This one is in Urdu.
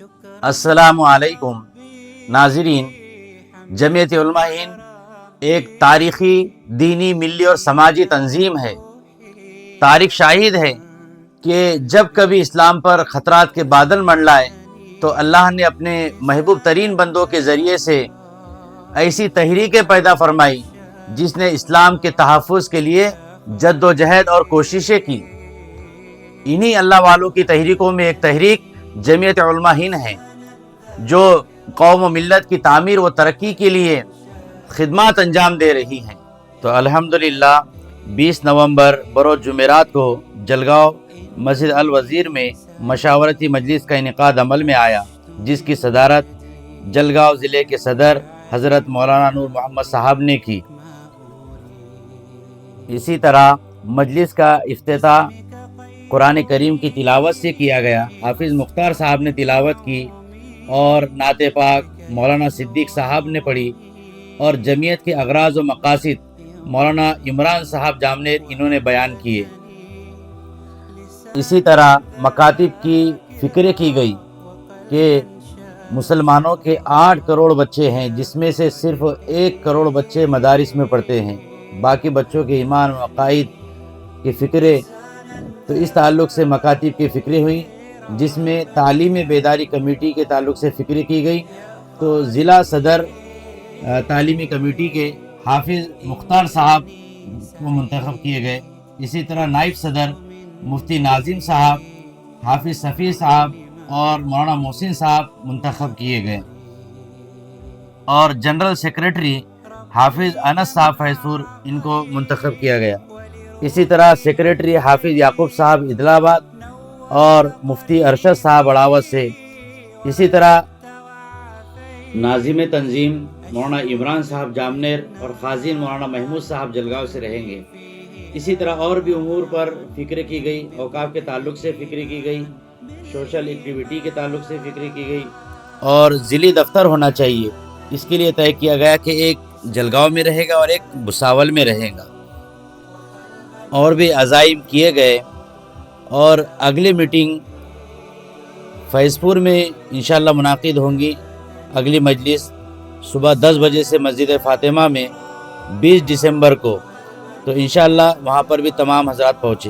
السلام علیکم ناظرین، جمعیت علماء ہند ایک تاریخی، دینی، ملی اور سماجی تنظیم ہے۔ تاریخ شاہد ہے کہ جب کبھی اسلام پر خطرات کے بادل منڈلائے تو اللہ نے اپنے محبوب ترین بندوں کے ذریعے سے ایسی تحریکیں پیدا فرمائی جس نے اسلام کے تحفظ کے لیے جد و جہد اور کوششیں کی۔ انہی اللہ والوں کی تحریکوں میں ایک تحریک جمعیت علماء ہند ہے، جو قوم و ملت کی تعمیر و ترقی کے لیے خدمات انجام دے رہی ہیں۔ تو الحمدللہ 20 نومبر بروز جمعرات کو جلگاؤں مسجد الوزیر میں مشاورتی مجلس کا انعقاد عمل میں آیا، جس کی صدارت جلگاؤں ضلع کے صدر حضرت مولانا نور محمد صاحب نے کی۔ اسی طرح مجلس کا افتتاح قرآن کریم کی تلاوت سے کیا گیا۔ حافظ مختار صاحب نے تلاوت کی اور نعت پاک مولانا صدیق صاحب نے پڑھی، اور جمعیت کے اغراض و مقاصد مولانا عمران صاحب جامنیر انہوں نے بیان کیے۔ اسی طرح مکاتب کی فکر کی گئی کہ مسلمانوں کے 8 کروڑ بچے ہیں، جس میں سے صرف 1 کروڑ بچے مدارس میں پڑھتے ہیں، باقی بچوں کے ایمان و عقائد کی فکریں۔ تو اس تعلق سے مکاتب کی فکریں ہوئی، جس میں تعلیم بیداری کمیٹی کے تعلق سے فکر کی گئی۔ تو ضلع صدر تعلیمی کمیٹی کے حافظ مختار صاحب کو منتخب کیے گئے۔ اسی طرح نائب صدر مفتی ناظم صاحب، حافظ صفی صاحب اور مولانا محسن صاحب منتخب کیے گئے، اور جنرل سیکریٹری حافظ انس صاحب فیصور ان کو منتخب کیا گیا۔ اسی طرح سیکریٹری حافظ یعقوب صاحب عدل آباد اور مفتی ارشد صاحب اڑاوت سے۔ اسی طرح ناظم تنظیم مولانا عمران صاحب جامنیر اور خازن مولانا محمود صاحب جلگاؤں سے رہیں گے۔ اسی طرح اور بھی امور پر فکر کی گئی، اوقاف کے تعلق سے فکر کی گئی، سوشل ایکٹیویٹی کے تعلق سے فکر کی گئی، اور ضلعی دفتر ہونا چاہیے۔ اس کے لیے طے کیا گیا کہ ایک جلگاؤں میں رہے گا اور ایک بھساول میں رہے گا، اور بھی عزائم کیے گئے۔ اور اگلی میٹنگ فیض پور میں انشاءاللہ منعقد ہوں گی۔ اگلی مجلس صبح 10 بجے سے مسجد فاطمہ میں 20 دسمبر کو، تو انشاءاللہ وہاں پر بھی تمام حضرات پہنچے۔